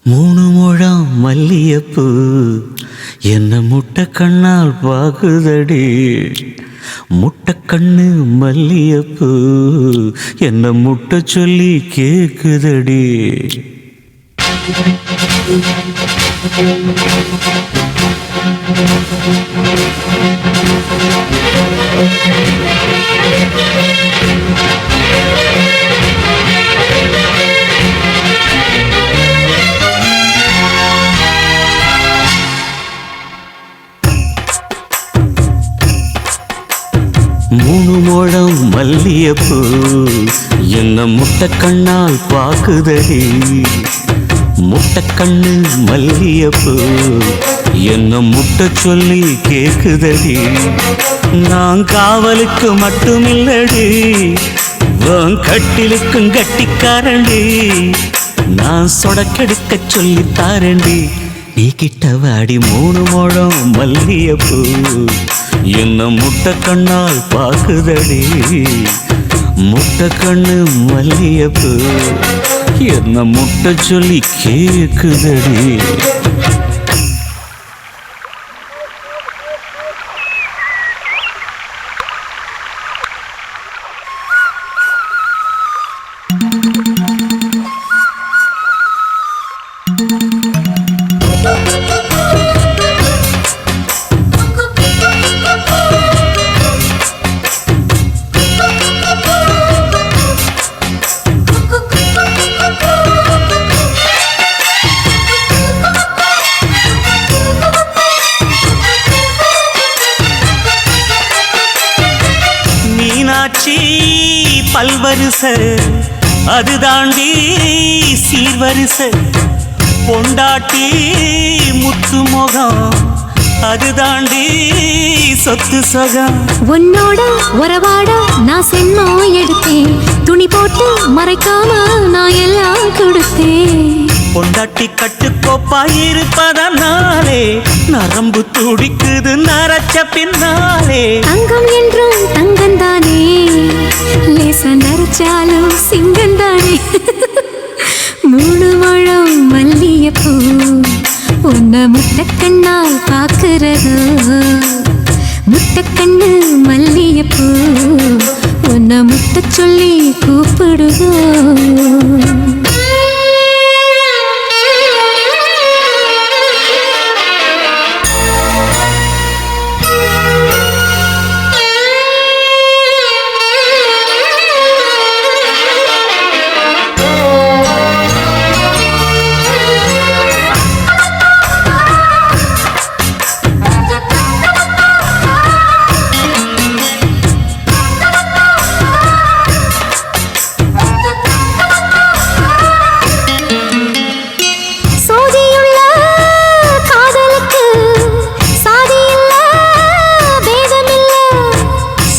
மூணு முழம் மல்லியப்பூ என்ன முட்டை கண்ணால் பாக்குதடி. முட்டை கண்ணு மல்லியப்பூ என்ன முட்டை சொல்லி கேக்குதடி. மூணு முழம் மல்லியப்பூ என்ன முட்டை கண்ணால் பாக்குதடி. முட்டை கண்ணு மல்லியப்பூ என்ன முட்டை சொல்லி கேக்குதடி. நான் காவலுக்கு மட்டுமில்லடி, உன் கட்டிலுக்கும் கட்டிக்காரண்டி. நான் சொடக்கெடுக்க சொல்லி தாரண்டி. நீ கிட்ட வாடி மூணு முழம் மல்லியப்பூ என்ன முட்டை கண்ணால் பாக்குதடி. முட்டை கண்ணு மல்லியப்பூ என்ன முட்டை சொல்லி கேக்குதடி. மீனாட்சி பல்வரிச அது தாண்டி சீர்வரிச. பொண்டாட்டி முத்து முகம் அது தாண்டி சொத்து சகம். உன்னோட உறவாட நான் சென்னோ எடுத்தேன், துணி போட்டு மறைக்காம நான் எல்லாம் கொடுத்தேன். பொண்டாட்டி கட்டுக்கோப்பாயிருப்பதனாலே நரம்பு துடிக்குது நரச்ச பின்னாலே. தங்கம் என்றும் தங்கந்தானே, லேச நரைச்சாலும் சிங்கந்தானே. மூணு முழம் மல்லியப்பூ உன்ன முட்டை கண்ணால் பாக்குறதோ. முட்டை கண்ணு மல்லியப்பூ உன்ன முட்டை சொல்லி கூப்பிடுதோ.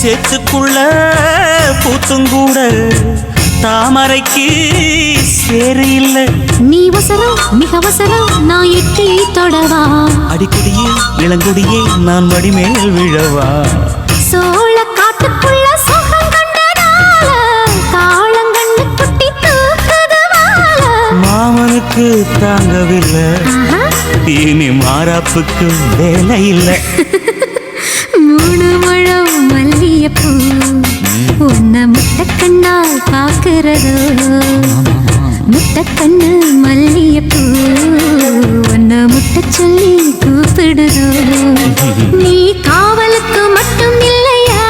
சேத்துக்குள்ள பூத்துங்கூட தாமரைக்கு சேரு இல்ல. நீ வசரம் மிக வசரம் நான் எட்டி தொடவா. அடிக்கடியே இளங்குடியே நான் மடிமேல் விழவா. சோழ காட்டுக்குள்ள சுகம் கண்டதால காளங்கண்ணு குட்டி தூக்குதுவால. மாமனுக்கு தாங்கவில்லை, இனி மாறாப்புக்கு வேலை இல்லை. மூணு முழம் மல்லியப்பூ உன்ன முட்டை கண்ணால் பாக்குறதோ. முட்டை கண்ணு மல்லியப்பூ உன்ன முட்டை சொல்லி கூப்பிடுதோ. நீ காவலுக்கு மட்டும் இல்லையா,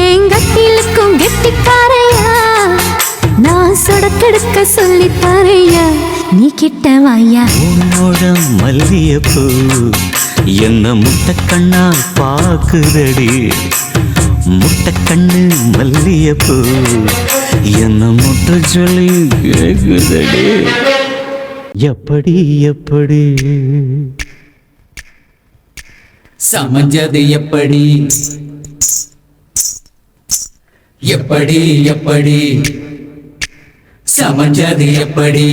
எங்கட்டிலுக்கும் கெட்டிக்காரையா. நான் சொடக்கெடுக்க சொல்லி தரையா, நீ கிட்ட வாயா. உன்னோட மல்லியப்பூ என்ன முட்டை கண்ணால் பாக்குதடி. முட்டை கண்ணு மல்லியப்பூ என்ன முட்டை சொல்லி கேக்குதடி. எப்படி எப்படி சமஞ்சது எப்படி எப்படி எப்படி சமஞ்சது எப்படி.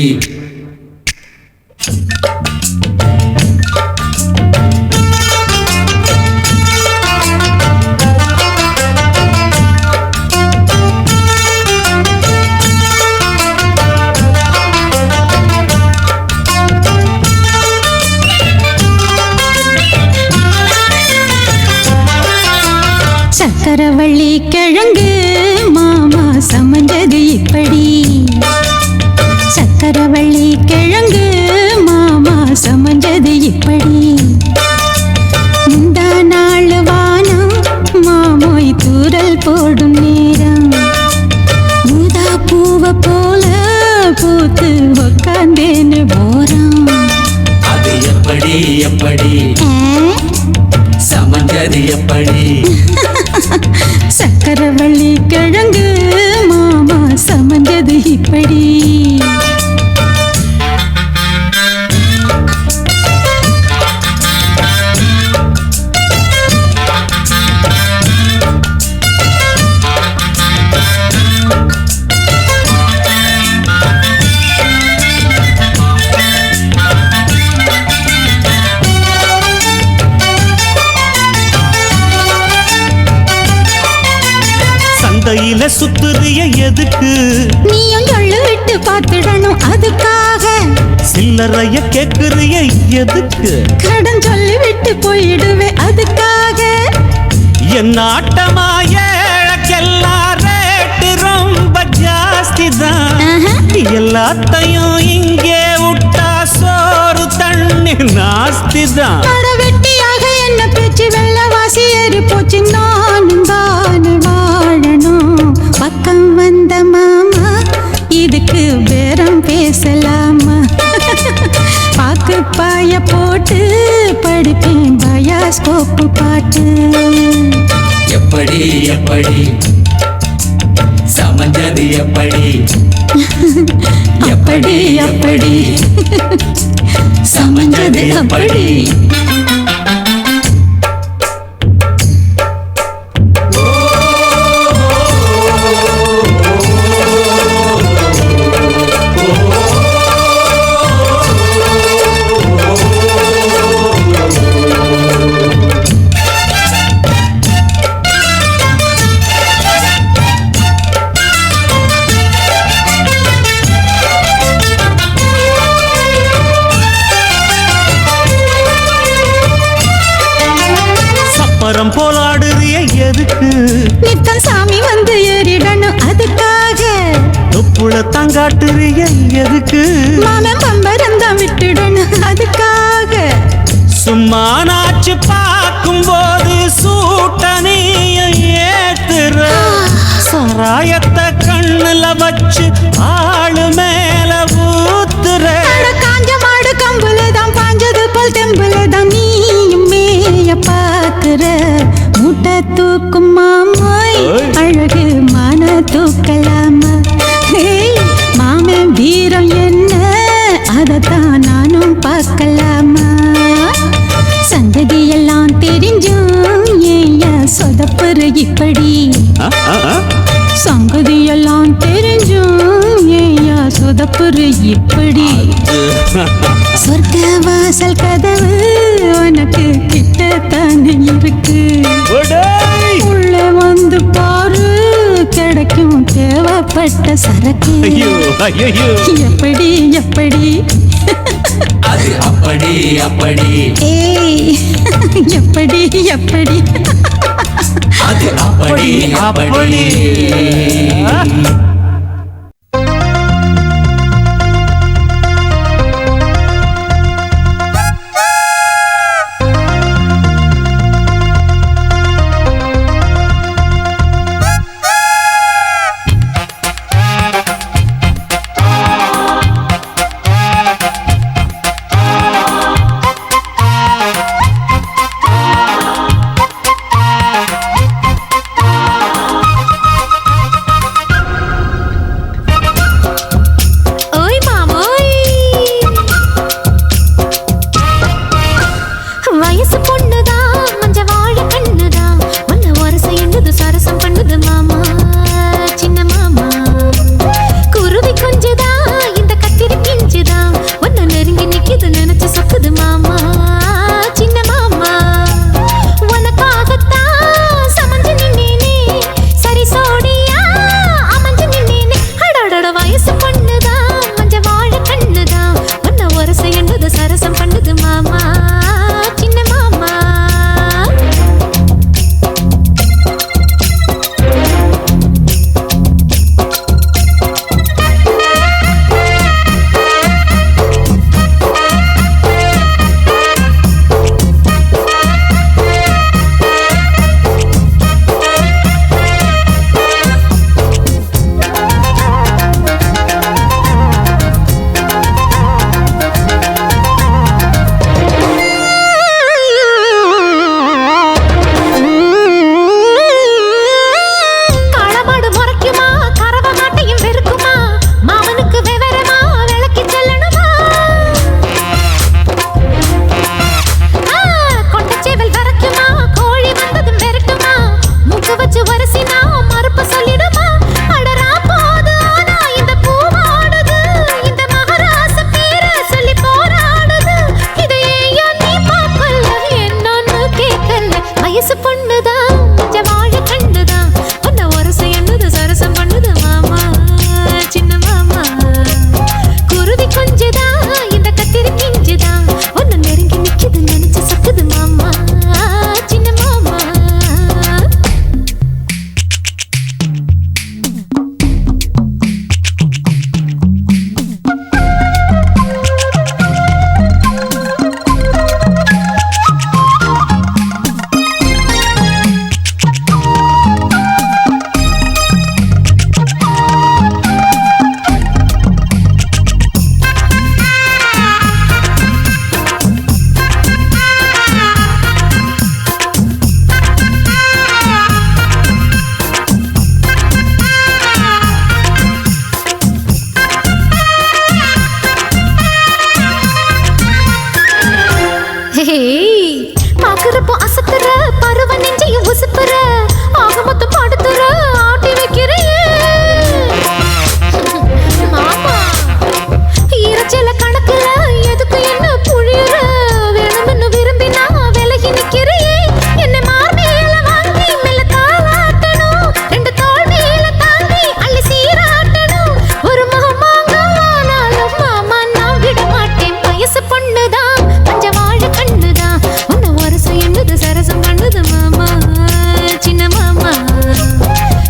சக்கரவள்ளி கிழங்கு மாமா சமைஞ்சது இப்படி. சக்கரவள்ளி கிழங்கு மாமா சமைஞ்சது இப்படி. இந்த நாள் வானம் மாமோய் தூரல் போடும் நேரம். ஊதா பூவை போல பூத்து உக்காந்தேன்னு போறான். அது எப்படி எப்படி சமஞ்சது எப்படி? சக்கரவள்ளி கிழங்கு மாமா சமைஞ்சது இப்படி. சந்தையில சுத்துறிய எதுக்கு? நீயும் சொல்லு விட்டு பார்த்துடணும் அதுக்காக. சில்லறைய கேக்குறிய எதுக்கு? கடன் சொல்லி விட்டு போயிடுவே அதுக்காக. என் ஆட்டமா ஏழக்கெல்லாம் ரேட்டு ரொம்ப ஜாஸ்தி தான். எல்லாத்தையும் இங்கே விட்டா சோறு தண்ணி நாஸ்தி தான். வெட்டியாக என்ன பேச்சு வெள்ளவாசி ஏறி போச்சு. நானும் தானே வாழணும். பக்கம் வந்த மாமா இதுக்கு பேரம் பேசலாமா? பாக்கு பாய போட்டு படிப்பேன் பயாஸ்கோப்பு பாட்டு. எப்படி எப்படி சமஞ்சது எப்படி? எப்படி எப்படி சமைஞ்சது அப்படி. மரம் போலாடுறிய எதுக்கு? நித்தம் சாமி வந்து ஏறிடணும் அதுக்காக. தொப்புள தங்காட்டுறிய எதுக்கு? மாமன் பம்பரந்தான் விட்டுடணும் அதுக்காக. சும்மா நாச்சு பார்க்கும் போது சூட்டனைய ஏத்துற. சராயத்தை கண்ணுல வச்சு ஆளு மேல ஊத்துற. காஞ்ச மாடு கம்புலதான் பாஞ்சது போல் தெம்புலதான் நீயும் மேய பாக்குற. மூட்டை தூக்கும் மாமாய் அழகு மான தூக்கலாமா? மாமன் வீரம் என்ன அதத்தான் நானும் பார்க்கலாமா? சந்ததி எல்லாம் தெரிஞ்சும் ஏயா சொதப்புற இப்படி. சங்கதி எல்லாம் தெரிஞ்சும் ஏயா சொதப்புற இப்படி. சொர்க்க வாசல் கதவு உனக்கு கிட்டத்தானே இருக்கு. உள்ள வந்து பாரு கிடைக்கும் தேவைப்பட்ட சரக்கு. எப்படி எப்படி அது அப்படி அப்படி. ஏய் எப்படி எப்படி அது அப்படி அப்படி. ஏய் பாக்குறப்போ அசத்துற பருவ நெஞ்சையும் உசுப்புற ஆக மொத்தம் பாடுத்துற ஆட்டி வைக்கிறேன் மாமா ஈரச்சல கணக்குல எதுக்கு என்ன புழியுற வேணும்னு விரும்பினா விலகி நிக்கிறேன் என்ன மார்பேல வாங்கி மெல்ல தாளாட்டணும் ரெண்டு தோள் மேல தாங்கி அள்ளி சீராட்டணும் ஒரு மாமாங்கானாலும் மாமா நான் விட மாட்டேன் வயசு பொண்ணுதான் பஞ்சவாழ கண்ணுதான் உன்னை வருஷம் என்னது சரசம் பண்ணுது மாமா சின்ன மாமா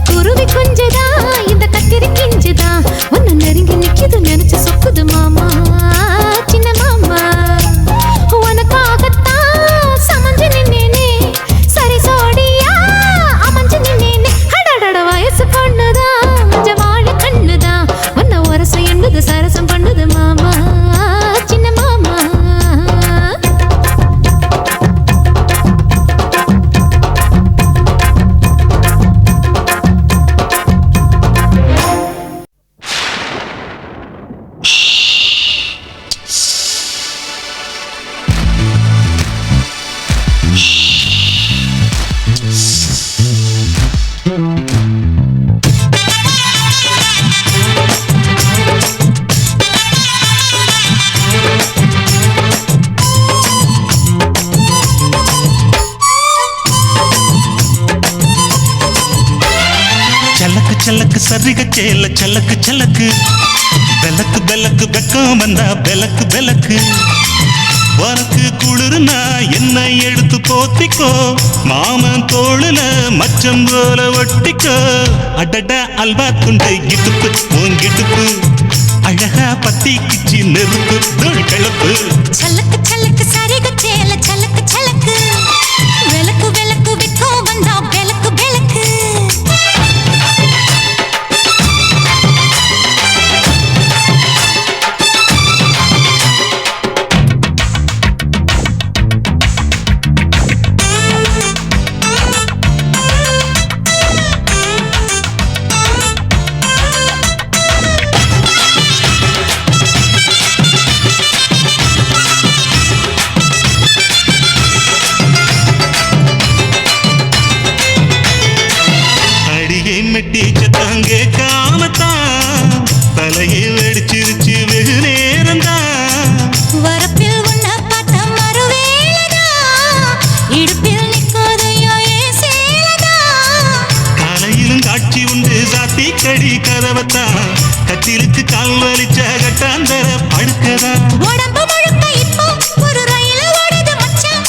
குருவி கொஞ்சதான் இந்த கத்திரி கிஞ்சுதான் உன்னை நெருங்கி நிக்குது நினைச்சு சொக்குது மாமா சின்ன மாமா உனக்காகத்தான் சமஞ்சு நின்னேனே சரி சோடியா அமைஞ்சு நின்னேனே அடடட வயசு பொண்ணுதான் பஞ்சவாழ கண்ணுதான் உன்னை வருஷம் என்னது சரசம் பண்ணுது மாமா சின்ன மாமா சலக்கு சலக்கு சரிக சேல சலக்கு சலக்கு பெலக்கு பெலக்கு வெக்கம் வந்தா பெலக்கு பெலக்கு உனக்கு குளிர்னா என்ன எடுத்து போத்திக்கோ மாமன் தோளுல மச்சம் போல ஒட்டிக்கோ அடட அல்வா துண்டு கிட்டுப்பு உங்கிட்டுப்பு அழகா பத்தி கிச்சி நெருப்பு தோள் கிளப்பு சலக்கு சலக்கு சரிக சேல சலக்கு சலக்கு விளக்கு விளக்கு விக்கும் வந்தா விளக்கு விளக்கு மெட்டி சத்தங்க காமத்தான் தலையை வெடிச்சிருச்சு வெகு நேரம்தான் வரப்பில் உன்ன பார்த்த மறுவேளதா இடுப்பில் நிற்காதையோ ஏன் சேலதா காலையிலும் காட்சி உண்டு சாத்தி கடி கதவத்தான் கத்திலுக்கு கால் வலிச்ச கட்டாந்தர படுக்கதா உடம்பு முழுக்க இப்போ ஒரு ரயில் ஓடுது மச்சான்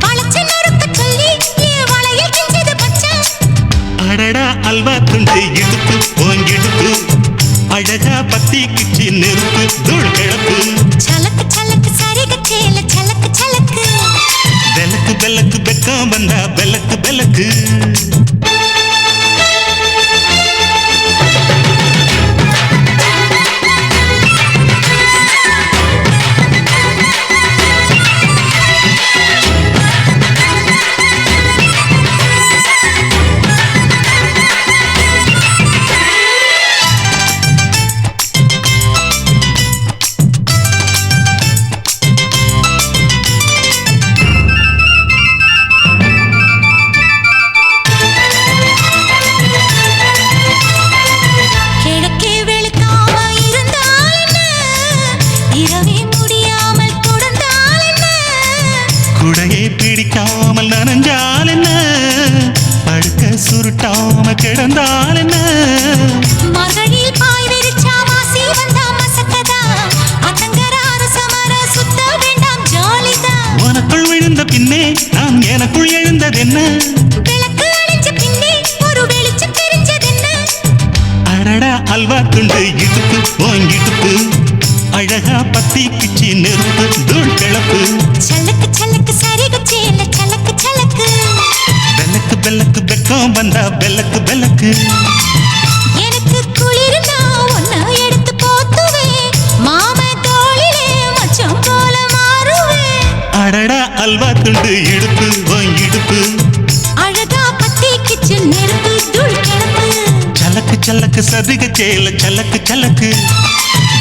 வளைச்சு நொறுக்க சொல்லி என் வளையில் கிஞ்சது மச்சான் அடடா அல்வா துண்டு இடுப்பு ஓங்கிடுப்பு அழகா பத்தி கிச்சி நெருப்பு தூள் கிளப்பு சலக்கு சலக்கு சரிக சேல சலக்கு சலக்கு பெலக்கு பெலக்கு வெக்கம் வந்தா பெலக்கு பெலக்கு கிழக்கே வெளுக்காம இருந்தால் என்ன இரவே முடியாமல் தொடர்ந்தால் என்ன குடையை பிடிக்காமல் நனைஞ்சால் என்ன படுக்க சுருட்டாம கிடந்தால் என்ன மகளில் பாய் விரிச்சா வாசி வந்தா மசக்கதா அத்தங்கர அரசமர சுத்த வேண்டாம் ஜாலிதான் உனக்குள் விழுந்த பின்னே நான் எனக்குள் எழுந்ததென்ன விளக்கு அணைஞ்ச பின்னே ஒரு வெளிச்சம் தெரிஞ்சதென்ன அடடா அல்வா துண்டு இடுப்பு ஓங்கிடுப்பு அழகா பத்தி கிச்சி நெருப்பு தூள் கிளப்பு சலக்கு சலக்கு சரிக சேல சலக்கு சலக்கு பெலக்கு பெலக்கு வெக்கம் வந்தா பெலக்கு பெலக்கு எனக்கு குளிர்னா ஒன்ன எடுத்து போத்துவேன் மாம தோளிலே மச்சம் போல மாறுவேன் அடடா அல்வா துண்டு இடுப்பு ஓங்கிடுப்பு அழகா பத்தி கிச்சு நெருப்பு தூள் கிளப்பு சலக்கு சலக்கு சதிக சேல சலக்கு சலக்கு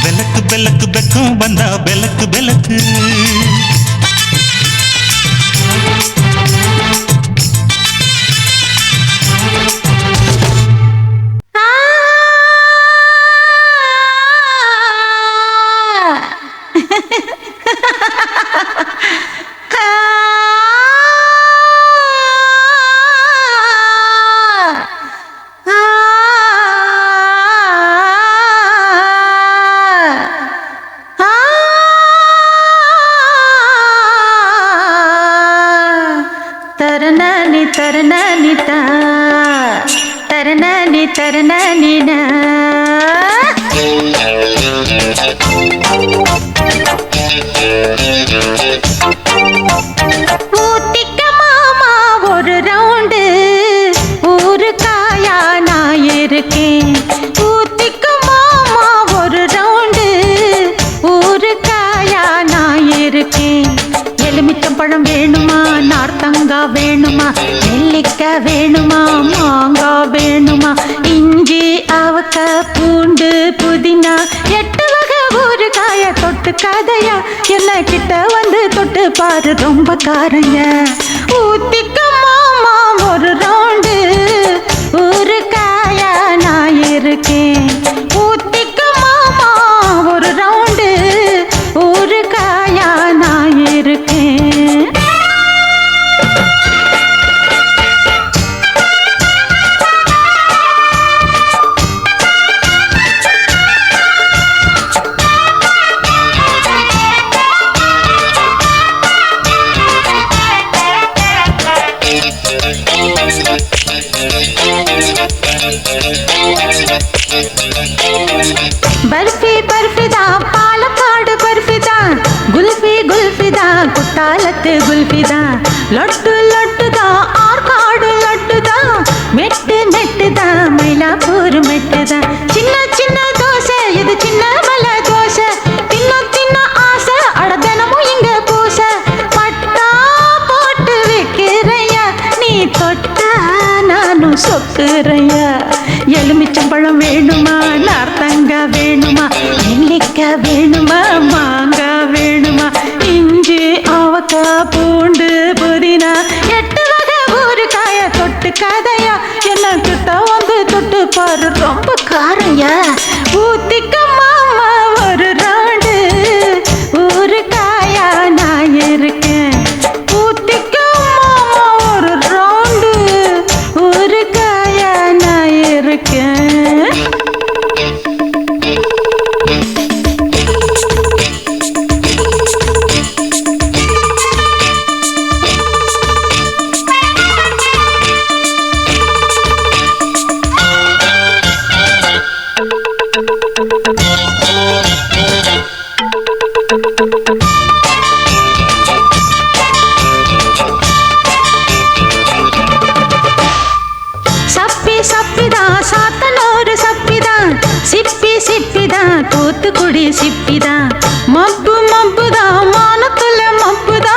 பெலக்கு பெலக்கு வெக்கம் வந்தா பெலக்கு பெலக்கு தரண நீன ஊத்திக்க மாமா ஒரு ரவுண்டு ஊருக்காயா நான் இருக்கேன் ஊத்திக்க மாமா ஒரு ரவுண்டு ஊருக்காயா நான் இருக்கேன் எலுமிச்சம்பழம் வேணுமா நார்த்தங்காய் வேணுமா நெல்லிக்காய் வேணுமா மாங்காய் வேணுமா இஞ்சி அவக்காய் பூண்டு புதினா 8 வகை ஊறுகாய தொட்டு கதையா என்ன கிட்ட வந்து தொட்டு பாரு ரொம்ப காரைய ஊத்திக்க மாமா ஒரு ரவுண்டு ஊறுகாயா நான் இருக்கேன் ஊத்திக்க மாமா ஒரு ரவுண்டு ஊறுகாயா நான் இருக்கேன் बर्फी बर्फीदा पालक्काड बर्फीदा गुल्फी गुल्फीदा कुट्टालत्तु गुल्फीदा लड्डू लड्डूदा आर्काडु लड्डूदा मेट्टु मेट्टुदा मैलापूर मेट्टुदा चिन्न चिन्न दोसे इदु चिन्न मल दोसे तिन्न तिन्न आसे अड दिनमुम इंग पूसे पट्टा पोट्टु विक्किरैया நீ தொட்டா நானும் சொக்குறையா எலுமிச்சம்பழம் வேணுமா நார்த்தங்காய் வேணுமா நெல்லிக்காய் வேணுமா மாங்காய் வேணுமா இஞ்சி அவக்காய் பூண்டு புதினா 8 வகை ஊறுகாய தொட்டு கதையா என்ன கிட்ட வந்து தொட்டு பாரு ரொம்ப காரையா ஊத்திக்க மாமா ஒரு ரவுண்டு ஊறுகாயா நான் இருக்கேன் ஊத்திக்க மாமா ஒரு ரவுண்டு ஊறுகாயா நான் இருக்கேன் சப்பி சப்பிதா சாத்தனூர் சப்பிதா சிப்பி சிப்பிதா தூத்துக்குடி சிப்பிதா மப்பு மப்புதா மானத்துல மப்புதா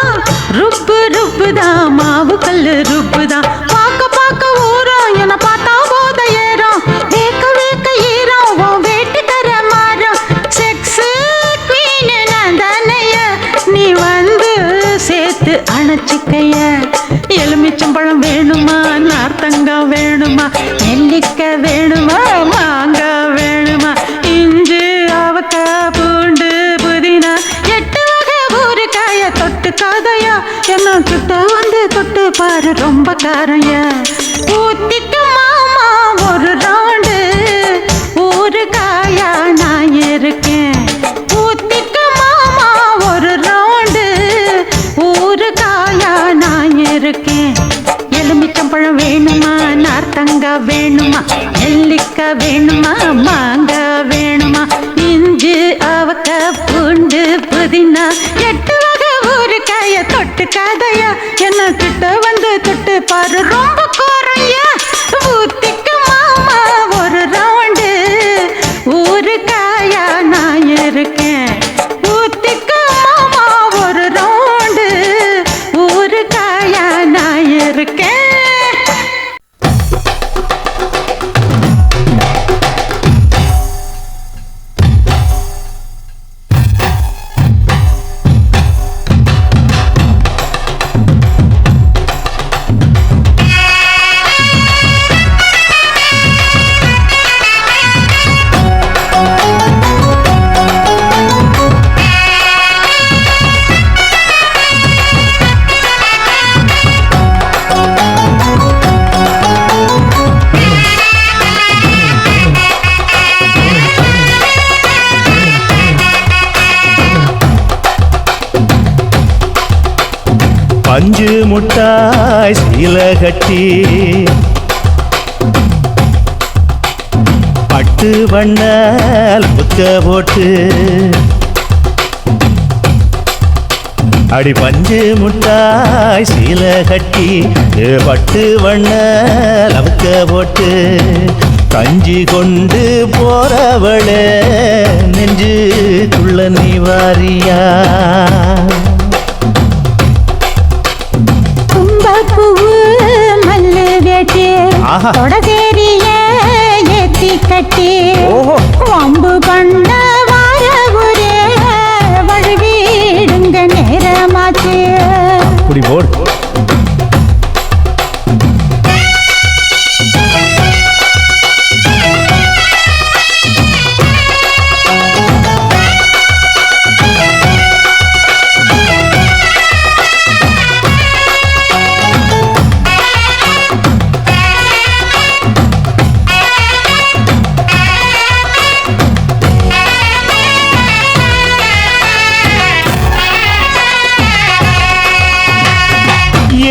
ருப்பு ருப்புதா மாவு கல்லு ருப்புதா பாக்க பாக்க ஊரம் என பார்த்தா போத ஏறும் வேக்க வேக்க ஈரம் உன் வேட்டுக்கர மாறும் செக்ஸ் குவீன் நான் தானைய நீ வந்து சேர்த்து அணைச்சிக்கைய எலுமிச்சம்பழம் வேணுமா நார்த்தங்காய் வேணுமா நெல்லிக்காய் வேணுமா மாங்காய் வேணுமா இஞ்சி அவக்காய் பூண்டு புதினா 8 வகை ஊறுகாய தொட்டு கதையா என்ன கிட்ட வந்து தொட்டு பாரு ரொம்ப காரையா ஊத்திக்க மாமா ஒரு ரவுண்டு ஊறுகாயா நான் இருக்கேன் ஊத்திக்க மாமா ஒரு ரவுண்டு ஊறுகாயா நான் இருக்கேன் எலுமிச்சம்பழம் வேணுமா நார்த்தங்காய் வேணுமா நெல்லிக்காய் வேணுமா மாங்காய் வேணுமா இஞ்சி அவக்காய் பூண்டு புதினா 8 வகை ஊறுகாய தொட்டு கதையா என்ன கிட்ட வந்து தொட்டு பாரு ரொம்ப கோரையா ஊத்திக்க மாமா ஒரு ரவுண்டு ஊறுகாயா நான் இருக்கேன் ஊத்திக்க மாமா ஒரு ரவுண்டு ஊறுகாயா நான் இருக்கேன் பஞ்சு முட்டாய் சீல கட்டி பட்டு வண்ண புக்க போட்டு அடி பஞ்சு முட்டாய் சீல கட்டி பட்டு வண்ண லவுக்க போட்டு கஞ்சி கொண்டு போறவள நெஞ்சுக்குள்ள நீ வாரியா கும்பப்பூவு மல்லு வேட்டி ஆஹா. தொடதேரிய ஏத்தி கட்டி வம்பு பண்ண வார ஒரே வழுவிடுங்க நேரமாச்சு அப்படி போடு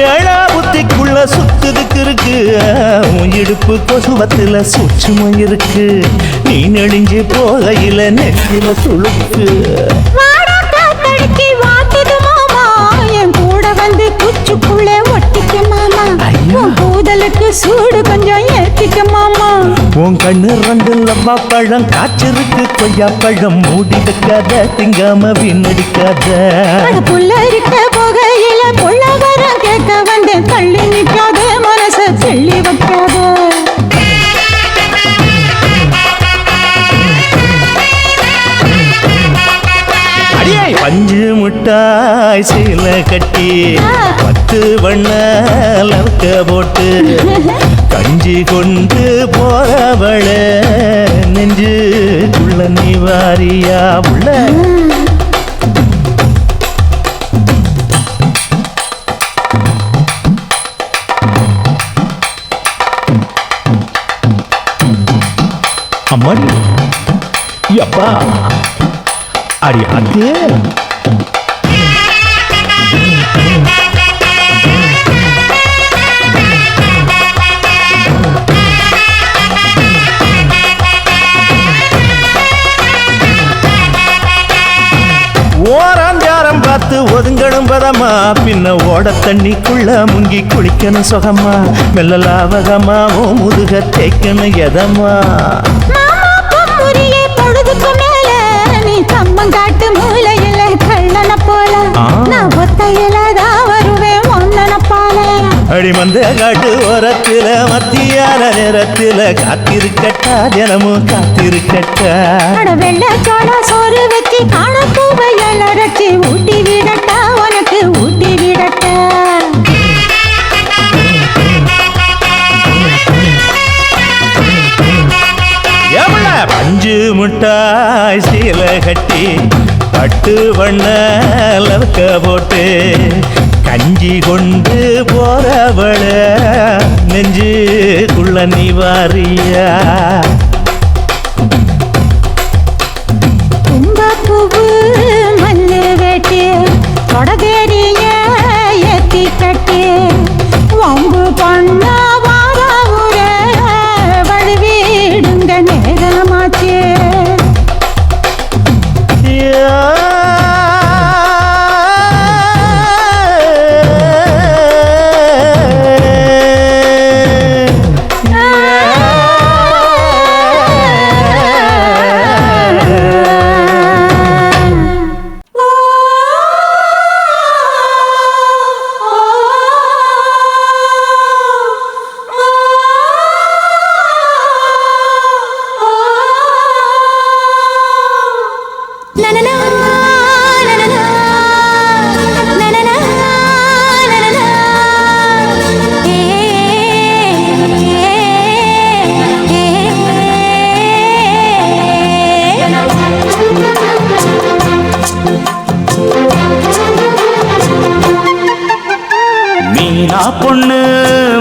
ஏழா புத்திக்குள்ள சுத்துதுக்கு இருக்கு உன் இடுப்பு கொசுவத்துல சூட்சுமம் இருக்கு நீ நெளிஞ்சு போகையில நெத்தில சுழுக்கு வாடாக்கா தடுக்கி வாட்டுது மாமா என் கூட வந்து குச்சுக்குள்ளே ஒட்டிக்க மாமா உன் கூதலுக்கு சூடு கொஞ்சம் ஏத்திக்க மாமா உன் கண்ணு ரெண்டு லவ்வா பழம் காய்ச்சிருக்கு கொய்யா பழம் மூடி வைக்காத திங்காம வீணடிக்காத அட புள்ள இருக்க போகையில புள்ள வர கேட்க வந்து தள்ளி நிற்காத மனச தெள்ளி வைக்காத அடியே பஞ்சு முட்டாய் சீல கட்டி பத்து வண்ண லவுக்க போட்டு கஞ்சி கொண்டு போறவள நெஞ்சுக்குள்ள நீ வாரியா உள்ள அம்மாடி அப்பா அடி அது ஓராஞ்சாரம் பார்த்து ஒதுங்கணும் பதமா பின்ன ஓட தண்ணிக்குள்ள முங்கி குளிக்கணும் சுகமா மெல்ல லாவகமா ஓ முதுக தேய்க்கணும் எதமா மாமா பொம்முரியே பொழுதுக்கு மேல நீ கம்மங்காட்டு மூலையில கள்ளன போல நான் ஒத்தையில தான் வருவேன் ஒன்னன போல அடி மந்த காட்டு ஓரத்துல மத்தியான நேரத்துல காத்திருக்கட்டா தினமும் காத்திருக்கட்டா அட வெள்ள சோள சோறு வச்சு காண பூவையல் அரைச்சி ஊட்டி விடட்டா உனக்கு ஊட்டி விடட்டா எவ்வள பஞ்சு முட்டாய் சீல கட்டி பட்டு வண்ண லவுக்க போட்டு கஞ்சி கொண்டு போறவள நெஞ்சுக்குள்ள நீ வாரியா கும்பப்பூவு மல்லு வேட்டி தொடதேரிய ஏத்தி கட்டி வம்பு பண்ண வார ஊர வழுவிடுங்க நேரமாச்சு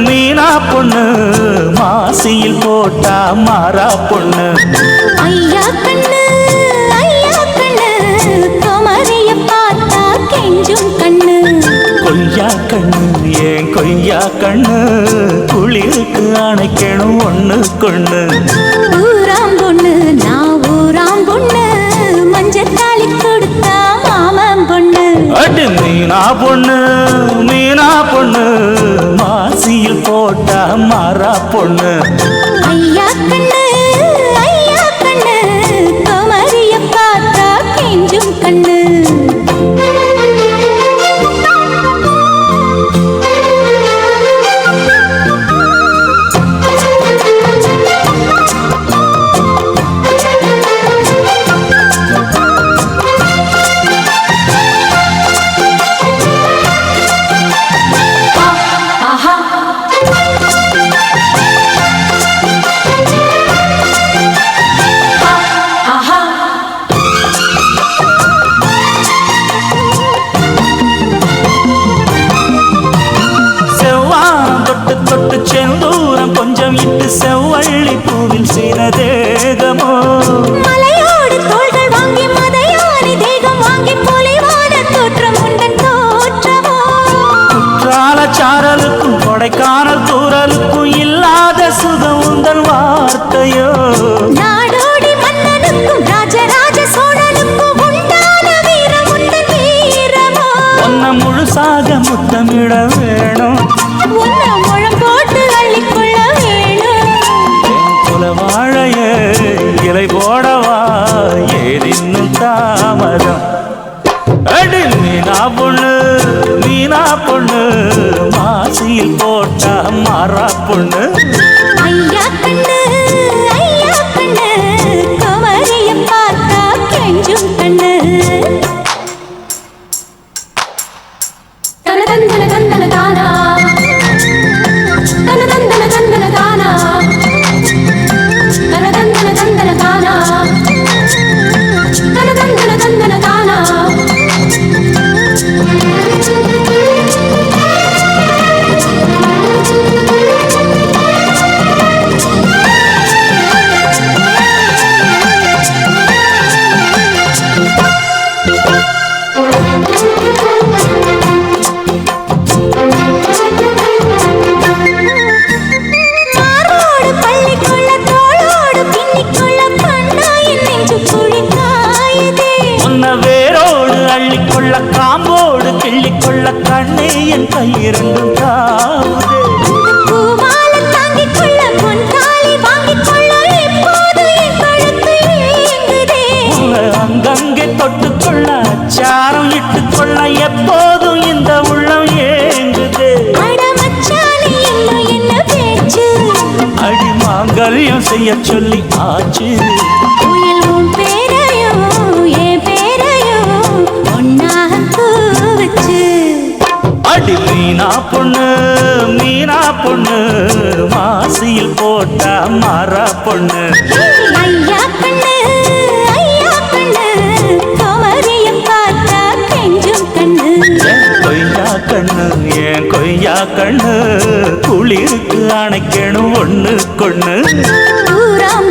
மீனா பொண்ணு மாசியில் போட்டா மாறா பொண்ணு ஐயா கண்ணு குமரிய பார்த்தா கெஞ்சும் கண்ணு கொய்யா கண்ணு ஏன் கொய்யா கண்ணு குளிருக்கு அணைக்கணும் ஒண்ணு கொண்ணு ஊராம் பொண்ணு பொண்ணு மஞ்சத்தாலி கொடுத்தா மாமன் பொண்ணு அடி மீனா பொண்ணு மீனா பொண்ணு மாசியில் போட்டா மாறா பொண்ணு ஐயா கண்ணு குமரிய பார்த்தா கெஞ்சும் கண்ணு செந்தூரம் கொஞ்சம் இட்டு செவ்வள்ளி பூவில் செய்த தேகமோ மலையோடு தோள்கள் வாங்கி மதையானி தேகம் வாங்கி பொலிவான தோற்றம் உண்டன் தோற்றமோ குற்றால சாரலுக்கும் கொடைக்கானல் தூரலுக்கும் இல்லாத சுகம் உந்தன் வார்த்தையோ நாடோடி மன்னனுக்கும் ராஜராஜ சோழனுக்கும் உண்டான வீரம் உண்டன் வீரமோ ஒன்ன முழுசாக முத்தமிட வேணும் உன்ன முழம் போட்டு அள்ளிக்கொள்ள வேணும் குல வாழைய இலை போடவா ஏதின்னும் தாமதம் அடி மீனா பொண்ணு மாசியில் போட்டா மாறா பொண்ணு ஐயா கண்ணு குமரிய பார்த்தா கெஞ்சும் கண்ணு தனதந்தன தந்தன தானா தனதந்தன தந்தன தானா தனதந்தன தந்தன தானா தனதந்தன தந்தன தானா மாரோடு பள்ளிக்குள்ள தோளோடு பின்னிக்குள்ள கண்ணாயின் நெஞ்சு குழிக்காயுதே உன்ன வேரோடு அள்ளிக்கொள்ள காம்போடு கிள்ளிக்கொள்ள கண்ணே என் கையிரண்டும் தாவுதே பூமால தாங்கிக்கொள்ள பொன் தாலி வாங்கிக்கொள்ள இப்போது என் கழுத்து ஏங்குதே உன்னை அங்கங்கே தொட்டுக்கொள்ள அச்சாரம் இட்டுக்கொள்ள எப்போதும் இந்த உள்ளம் ஏங்குதே அட மச்சானே இன்னும் என்ன பேச்சு அடி மாங்கல்யம் செய்ய சொல்லி ஆச்சு உயில் உன் பேரையும் என் பேரையும் ஒன்னாக வச்சு அடி மீனா பொண்ணு மாசியில் போட்டா மாறா பொண்ணு ஐயா கண்ணு குமரிய பார்த்தா கெஞ்சும் கண்ணு என் கொய்யா கண்ணு குளிருக்கு அணைக்கணும் ஒண்ணு கொண்ணு ஊராம்